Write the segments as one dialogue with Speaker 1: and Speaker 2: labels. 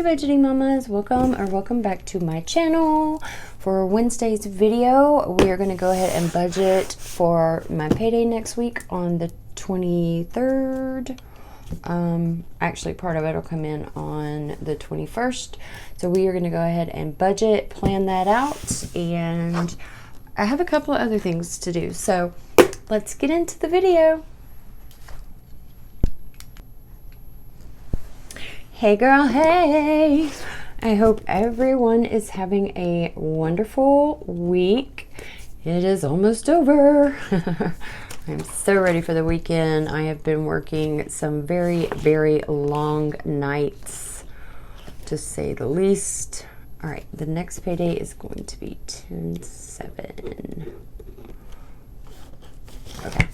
Speaker 1: budgeting mamas, welcome back to my channel. For Wednesday's video, we are going to go ahead and budget for my payday next week on the 23rd. Actually, part of it will come in on the 21st. So we are going to go ahead and budget, plan that out, and I have a couple of other things to do. So let's get into the video. Hey girl, hey! I hope everyone is having a wonderful week. It is almost over. I'm so ready for the weekend. I have been working some very, very long nights, to say the least. All right, the next payday is going to be 10/7. Okay.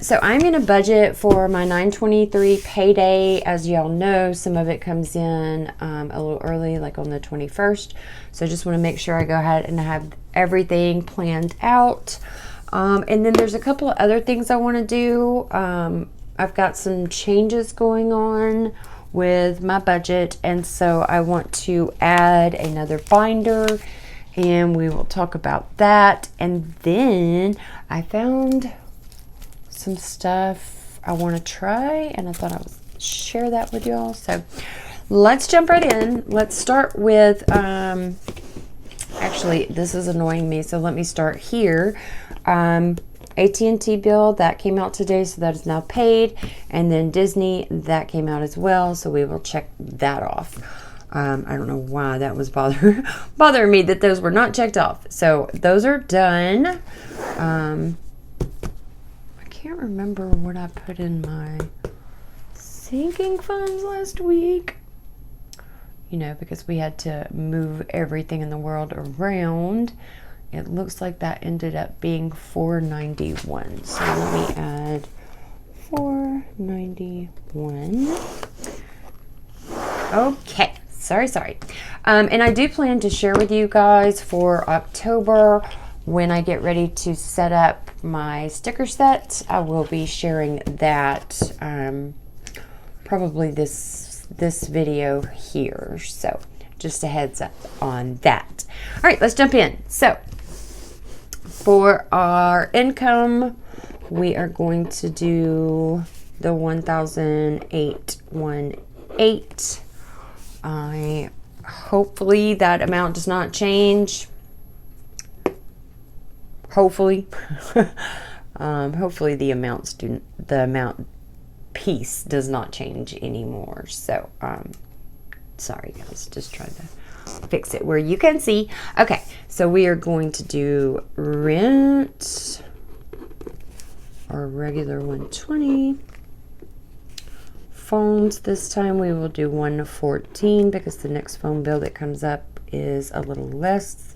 Speaker 1: So I'm going to budget for my 9/23 payday. As y'all know, some of it comes in a little early, like on the 21st. So I just want to make sure I go ahead and have everything planned out. And then there's a couple of other things I want to do. I've got some changes going on with my budget, and so I want to add another binder, and we will talk about that. And then I found some stuff I want to try, and I thought I would share that with y'all. So let's jump right in. Let's start with actually, this is annoying me, so let me start here. AT&T bill that came out today, so that is now paid, and then Disney, that came out as well, so we will check that off. I don't know why that was bothering me that those were not checked off. So those are done. I can't remember what I put in my sinking funds last week. You know, because we had to move everything in the world around. It looks like that ended up being $491. So let me add $491. Okay, sorry. And I do plan to share with you guys for October, when I get ready to set up my sticker set. I will be sharing that probably this video here. So just a heads up on that. All right, let's jump in. So for our income, we are going to do the 1,818. Hopefully that amount does not change. Hopefully. Hopefully the amount piece does not change anymore. So sorry guys, just trying to fix it where you can see. Okay, so we are going to do rent, our regular 120. Phones, this time we will do 114 because the next phone bill that comes up is a little less.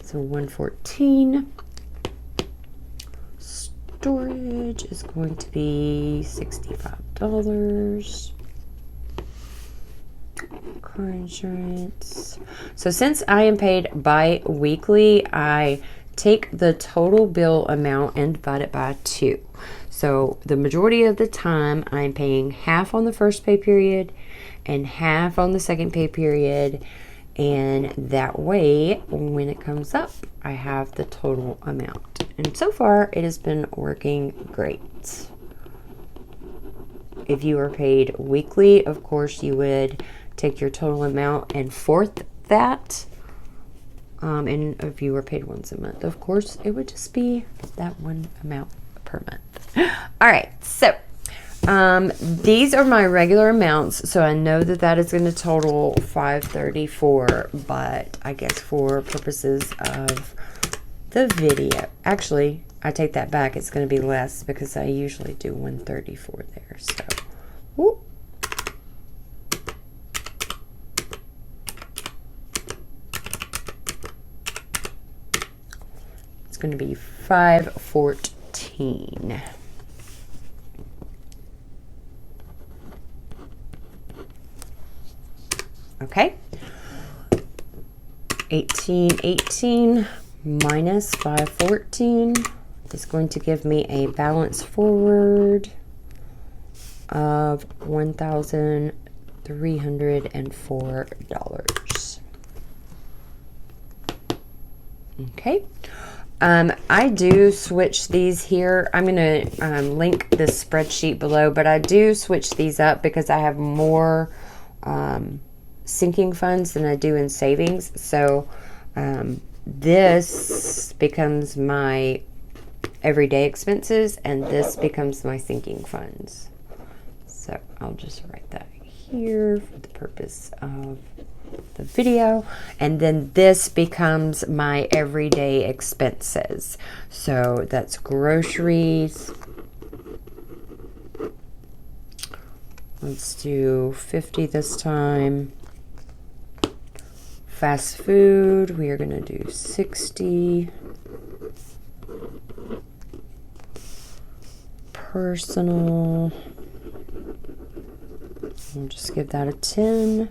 Speaker 1: So 114. Storage is going to be $65. Car insurance. So since I am paid bi-weekly, I take the total bill amount and divide it by 2. So the majority of the time I'm paying half on the first pay period and half on the second pay period. And that way, when it comes up, I have the total amount. And so far, it has been working great. If you are paid weekly, of course, you would take your total amount and fourth that. And if you were paid once a month, of course, it would just be that one amount per month. All right, so these are my regular amounts, so I know that that is going to total $534, but I guess for purposes of the video, actually, I take that back. It's going to be less because I usually do $134 there. So, whoop. It's going to be $514. Okay, 1818 minus 514 is going to give me a balance forward of $1,300. $304. Okay. I do switch these here. I'm going to link this spreadsheet below, but I do switch these up because I have more sinking funds than I do in savings. So this becomes my everyday expenses, and this becomes my sinking funds. So I'll just write that here for the purpose of the video, and then this becomes my everyday expenses. So that's groceries. Let's do 50 this time. Fast food, we are going to do 60. Personal, we'll just give that a 10.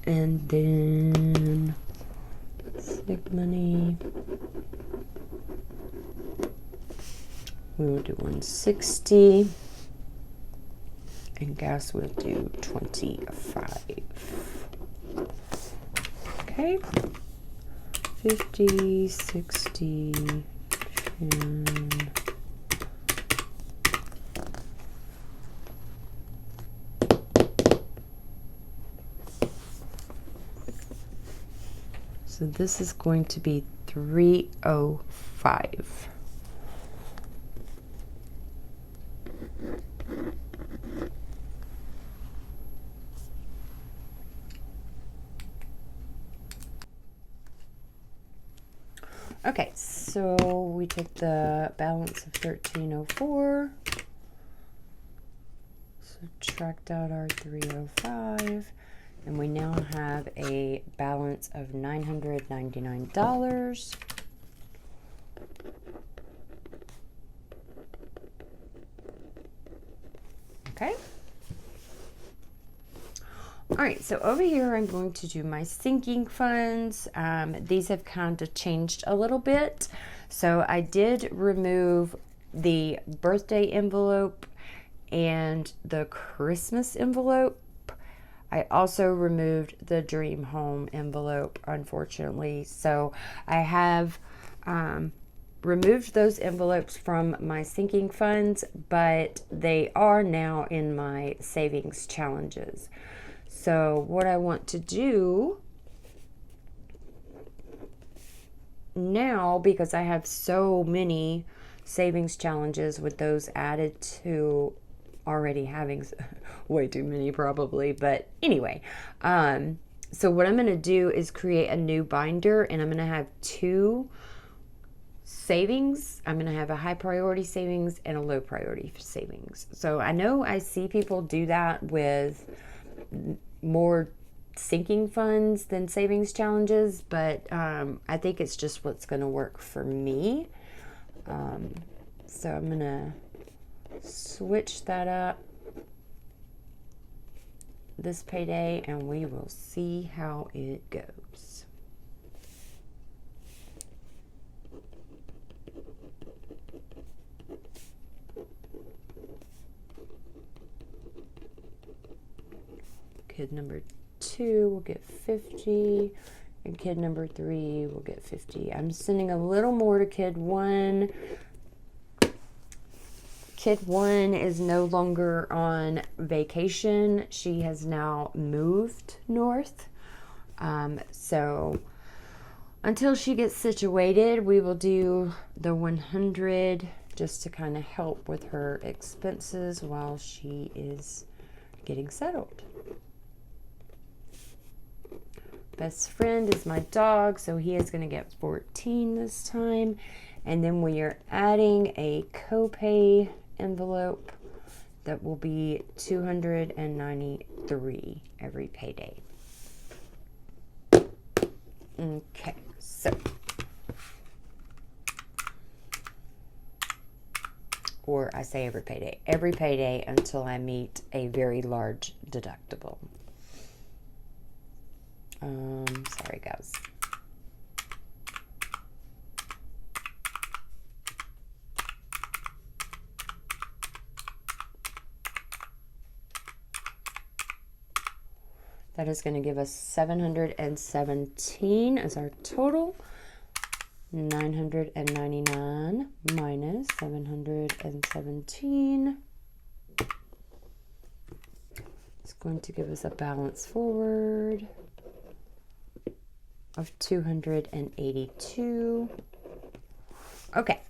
Speaker 1: And then sick money, we will do 160, and gas we'll do 25. Okay, 50, 60, 10. So this is going to be 305. Okay, so we took the balance of 1304, subtract out our 305, and we now have a balance of $999. Okay. All right, so over here I'm going to do my sinking funds. These have kind of changed a little bit. So I did remove the birthday envelope and the Christmas envelope. I also removed the dream home envelope, unfortunately. So I have removed those envelopes from my sinking funds, but they are now in my savings challenges. So what I want to do now, because I have so many savings challenges with those added to already having way too many probably, but anyway, so what I'm going to do is create a new binder, and I'm going to have two savings. I'm going to have a high priority savings and a low priority savings. So I know I see people do that with more sinking funds than savings challenges, but I think it's just what's going to work for me. So I'm going to switch that up this payday, and we will see how it goes. Kid number 2 will get 50, and kid number 3 will get 50. I'm sending a little more to kid 1. Kid 1 is no longer on vacation. She has now moved north. So until she gets situated, we will do the 100 just to kind of help with her expenses while she is getting settled. Best friend is my dog, so he is going to get 14 this time. And then we are adding a copay envelope that will be $293 every payday. Okay, so or I say every payday until I meet a very large deductible. Sorry guys. That is going to give us 717 as our total. 999 minus 717 is going to give us a balance forward of 282. Okay.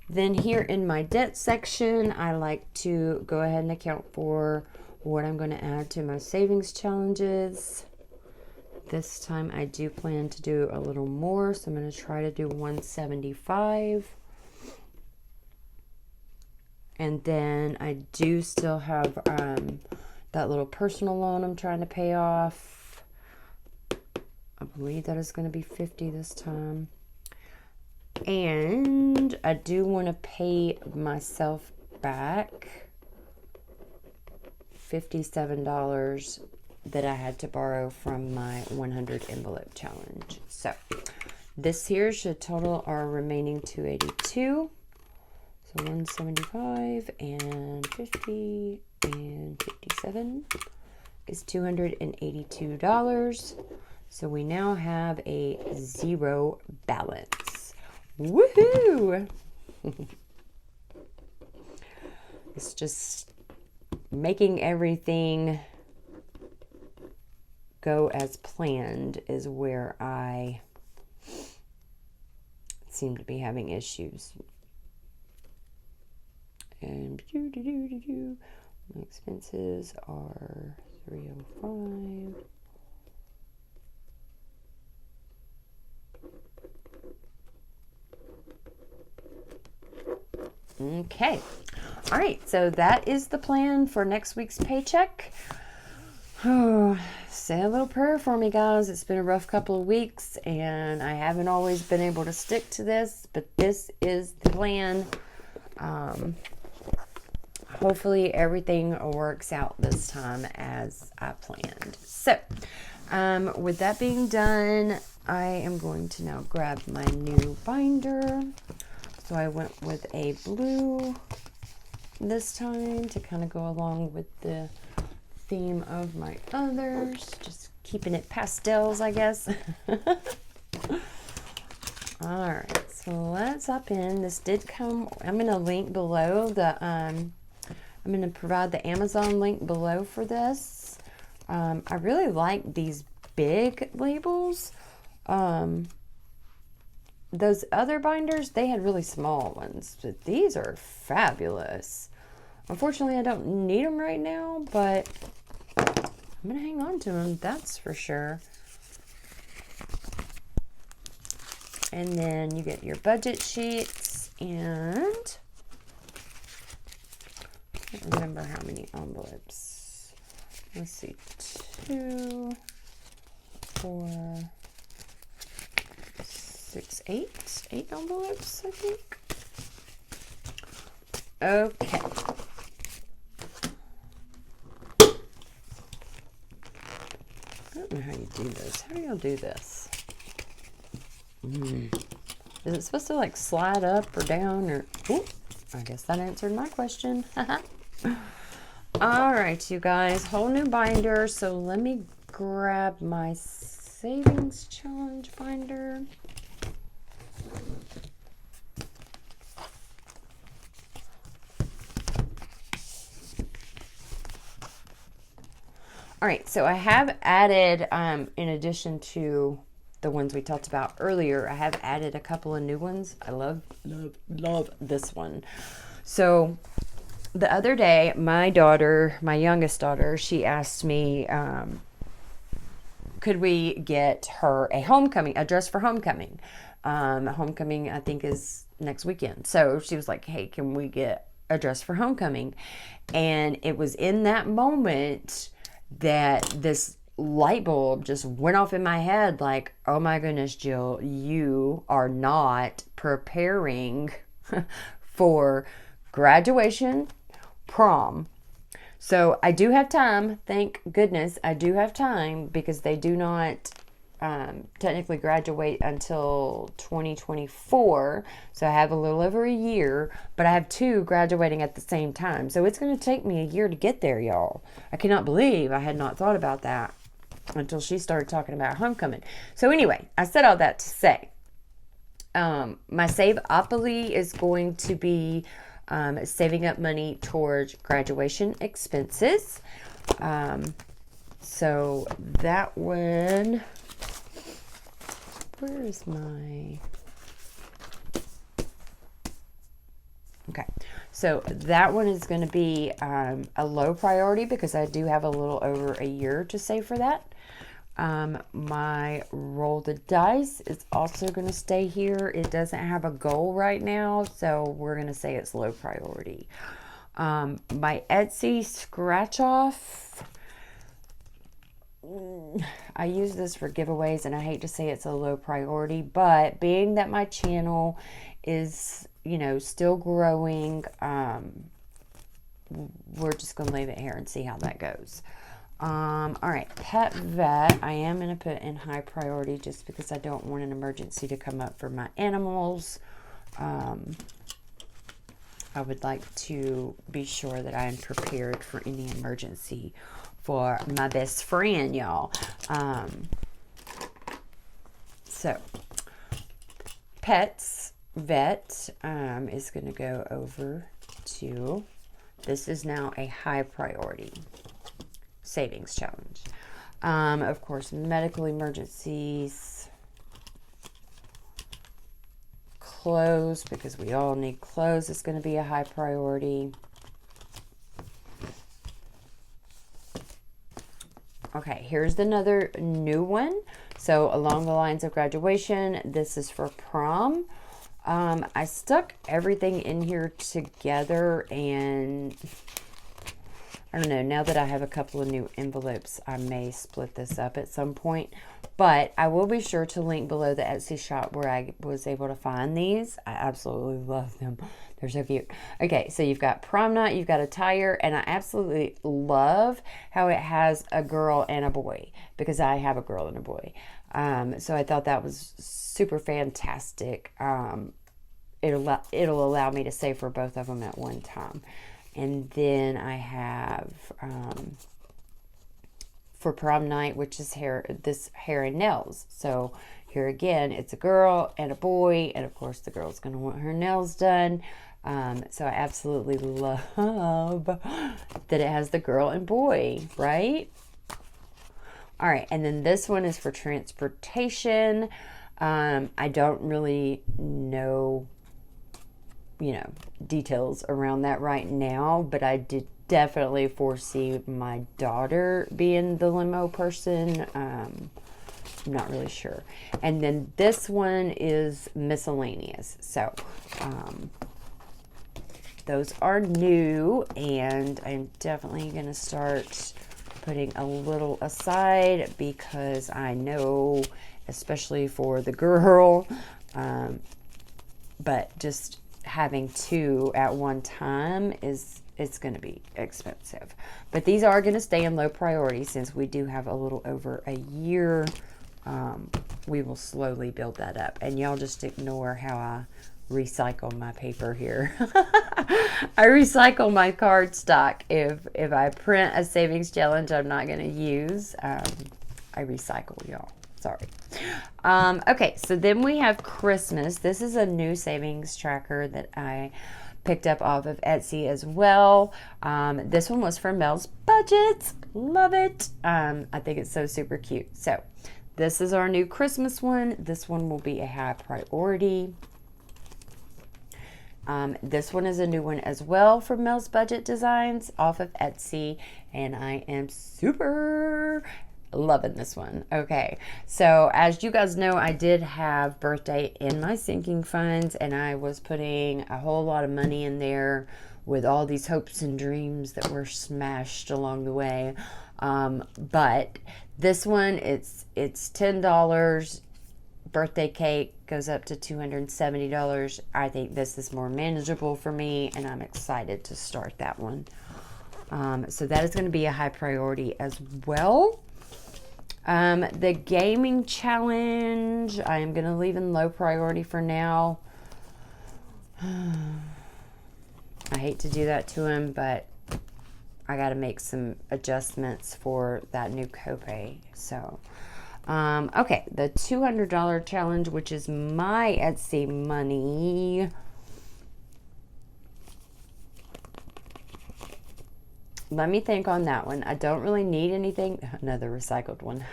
Speaker 1: Then here in my debt section, I like to go ahead and account for what I'm going to add to my savings challenges. This time I do plan to do a little more, so I'm going to try to do 175. And then I do still have that little personal loan I'm trying to pay off. I believe that is going to be 50 this time. And I do want to pay myself back $57 that I had to borrow from my 100 envelope challenge. So this here should total our remaining 282. So 175 and 50 and 57 is $282. So we now have a zero balance. Woohoo! It's just making everything go as planned is where I seem to be having issues. And my expenses are 305. Okay. All right. So that is the plan for next week's paycheck. Oh, say a little prayer for me, guys. It's been a rough couple of weeks, and I haven't always been able to stick to this, but this is the plan. Hopefully everything works out this time as I planned. So, with that being done, I am going to now grab my new binder. So I went with a blue this time to kind of go along with the theme of my others. Just keeping it pastels, I guess. All right, so let's hop in. This did come, I'm going to link below the, I'm going to provide the Amazon link below for this. I really like these big labels. Those other binders, they had really small ones, but these are fabulous. Unfortunately, I don't need them right now, but I'm going to hang on to them, that's for sure. And then you get your budget sheets, and I can't remember how many envelopes. Let's see, 2, 4, 6, 8 envelopes, I think. Okay. I don't know how you do this. How do y'all do this? Is it supposed to like slide up or down or? Ooh, I guess that answered my question. All right, you guys, whole new binder. So let me grab my savings challenge binder. All right, so I have added, in addition to the ones we talked about earlier, I have added a couple of new ones. I love this one. So the other day, my daughter, my youngest daughter, she asked me, could we get her a dress for homecoming? Homecoming, I think, is next weekend. So she was like, hey, can we get a dress for homecoming? And it was in that moment that this light bulb just went off in my head, like, oh my goodness, Jill, you are not preparing for graduation, prom. So I do have time, thank goodness I do have time, because they do not technically graduate until 2024. So I have a little over a year, but I have 2 graduating at the same time. So it's going to take me a year to get there, y'all. I cannot believe I had not thought about that. until she started talking about homecoming. So anyway, I said all that to say, my Save-opoly is going to be saving up money towards graduation expenses. So that one, where is my, okay, so that one is going to be a low priority because I do have a little over a year to save for that. My roll the dice is also going to stay here. It doesn't have a goal right now, so we're going to say it's low priority. My Etsy scratch off, I use this for giveaways, and I hate to say it's a low priority, but being that my channel is, you know, still growing, we're just going to leave it here and see how that goes. All right, pet vet, I am going to put in high priority just because I don't want an emergency to come up for my animals. I would like to be sure that I am prepared for any emergency for my best friend, y'all. So, pets vet is going to go over to, this is now a high priority savings challenge. Of course, medical emergencies, clothes, because we all need clothes, is going to be a high priority. Okay, here's another new one. So along the lines of graduation, this is for prom. I stuck everything in here together, and I don't know, now that I have a couple of new envelopes, I may split this up at some point, but I will be sure to link below the Etsy shop where I was able to find these. I absolutely love them. They're so cute. Okay, so you've got prom night, you've got attire, and I absolutely love how it has a girl and a boy, because I have a girl and a boy. So I thought that was super fantastic. It'll allow me to save for both of them at one time. And then I have for prom night, which is hair and nails. So here again, it's a girl and a boy, and of course the girl's going to want her nails done. So I absolutely love that it has the girl and boy, right? All right, and then this one is for transportation. I don't really know, you know, details around that right now, but I did definitely foresee my daughter being the limo person. I'm not really sure. And then this one is miscellaneous. So those are new, and I'm definitely going to start putting a little aside because I know, especially for the girl, but just having two at one time it's going to be expensive. But these are going to stay in low priority since we do have a little over a year. We will slowly build that up, and y'all just ignore how I recycle my paper here. I recycle my cardstock. If I print a savings challenge I'm not going to use, I recycle, y'all. Sorry. Okay, so then we have Christmas. This is a new savings tracker that I picked up off of Etsy as well. This one was for Mel's Budgets. Love it. I think it's so super cute. So this is our new Christmas one. This one will be a high priority. This one is a new one as well from Mel's Budget Designs off of Etsy, and I am super loving this one. Okay, so as you guys know, I did have birthday in my sinking funds, and I was putting a whole lot of money in there with all these hopes and dreams that were smashed along the way. But this one, it's $10. Birthday cake goes up to $270. I think this is more manageable for me, and I'm excited to start that one. So that is going to be a high priority as well. The gaming challenge, I am going to leave in low priority for now. I hate to do that to him, but I got to make some adjustments for that new copay. So, okay, the $200 challenge, which is my Etsy money. Let me think on that one. I don't really need anything. Another recycled one.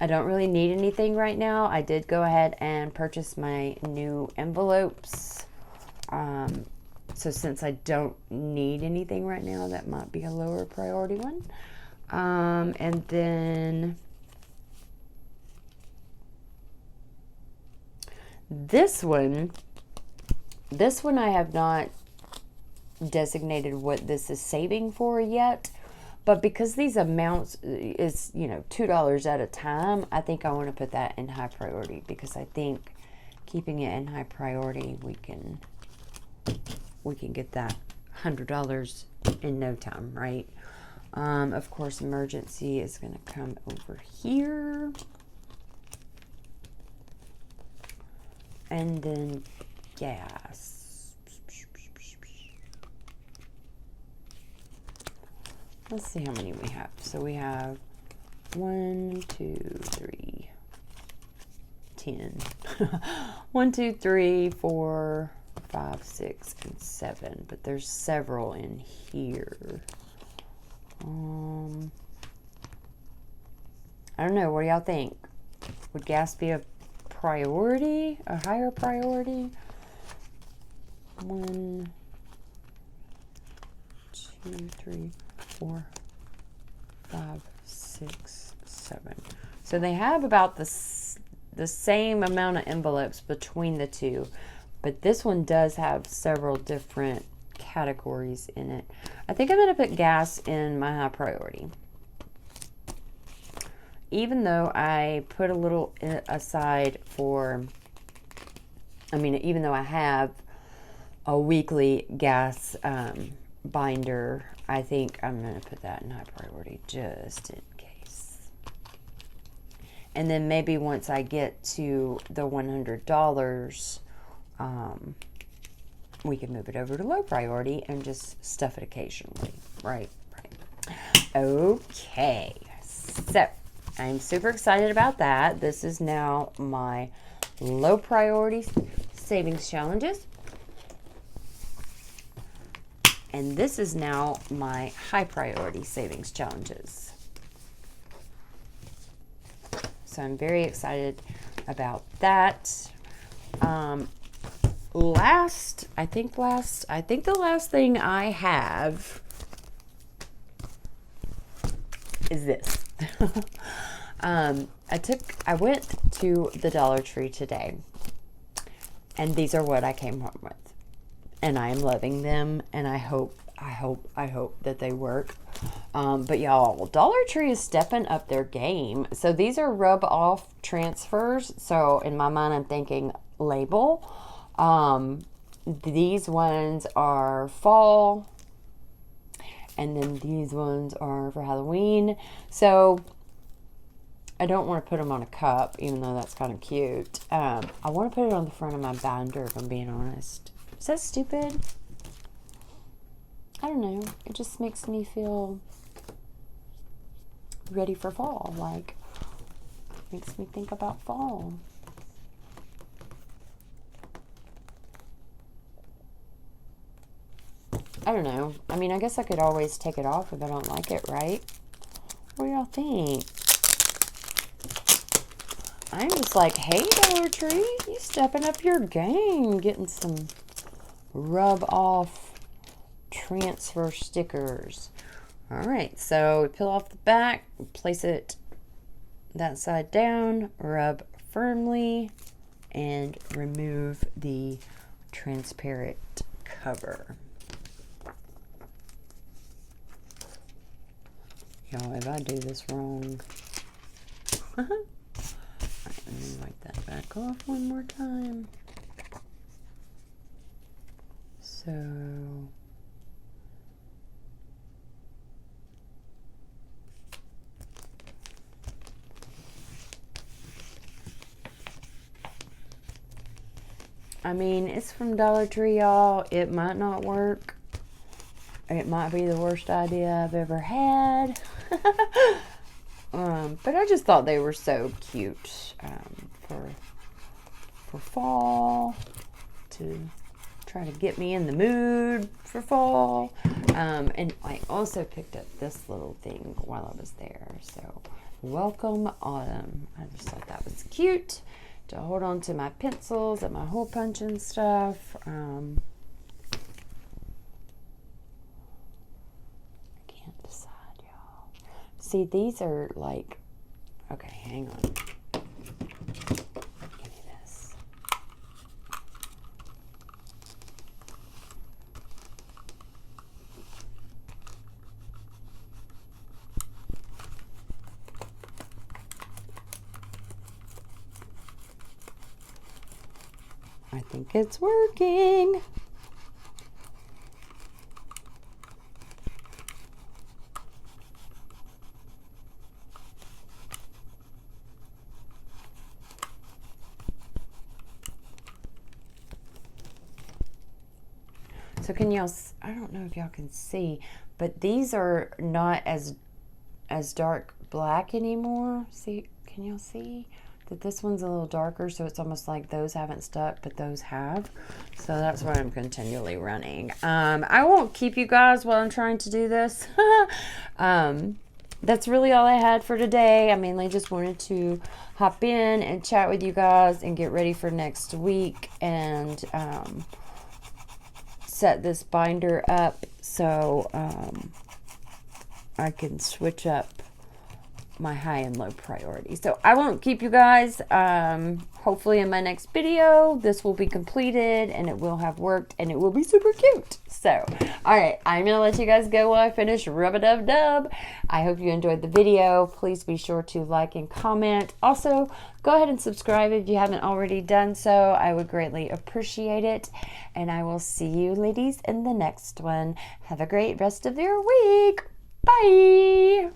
Speaker 1: I don't really need anything right now. I did go ahead and purchase my new envelopes. So since I don't need anything right now, that might be a lower priority one. And then this one I have not designated what this is saving for yet. But because these amounts is, $2 at a time, I think I want to put that in high priority, because I think keeping it in high priority, we can get that $100 in no time, right? Of course, emergency is going to come over here. And then gas. Let's see how many we have. So we have 1, 2, 3, 10. 1, 2, 3, 4, 5, 6, and 7. But there's several in here. I don't know. What do y'all think? Would gas be a priority? A higher priority? 1, 2, 3, 4, 5, 6, 7. So they have about the same amount of envelopes between the two, but this one does have several different categories in it. I think I'm going to put gas in my high priority. Even though I put a little aside for, even though I have a weekly gas binder, I think I'm going to put that in high priority just in case. And then maybe once I get to the $100, we can move it over to low priority and just stuff it occasionally. Right. Okay. So I'm super excited about that. This is now my low priority savings challenges. And this is now my high priority savings challenges. So I'm very excited about that. I think the last thing I have is this. I went to the Dollar Tree today, and these are what I came home with. And I am loving them, and I hope that they work. But y'all, Dollar Tree is stepping up their game. So these are rub-off transfers. So in my mind, I'm thinking label. These ones are fall, and then these ones are for Halloween. So I don't want to put them on a cup, even though that's kind of cute. I want to put it on the front of my binder, if I'm being honest. Is that stupid? I don't know. It just makes me feel ready for fall. Like, makes me think about fall. I don't know. I guess I could always take it off if I don't like it, right? What do y'all think? I'm just like, hey, Dollar Tree, you stepping up your game, getting some rub-off transfer stickers. All right, so we peel off the back, place it that side down, rub firmly, and remove the transparent cover. Y'all, if I do this wrong, all right, let me wipe that back off one more time. So, it's from Dollar Tree, y'all. It might not work. it might be the worst idea I've ever had. But I just thought they were so cute for fall, to try to get me in the mood for fall. And I also picked up this little thing while I was there. So, welcome autumn. I just thought that was cute to hold on to my pencils and my hole punch and stuff. I can't decide, y'all. See, these are like, okay, hang on. Give me this. I think it's working. So can y'all, I don't know if y'all can see, but these are not as dark black anymore. See, can y'all see that this one's a little darker? So it's almost like those haven't stuck, but those have. So that's why I'm continually running. I won't keep you guys while I'm trying to do this. That's really all I had for today. I mainly just wanted to hop in and chat with you guys and get ready for next week, and set this binder up so I can switch up my high and low priority. So I won't keep you guys. Hopefully in my next video this will be completed and it will have worked and it will be super cute. So all right, I'm gonna let you guys go while I finish rub-a-dub-dub. I hope you enjoyed the video. Please be sure to like and comment. Also, go ahead and subscribe if you haven't already done so. I would greatly appreciate it. And I will see you ladies in the next one. Have a great rest of your week. Bye.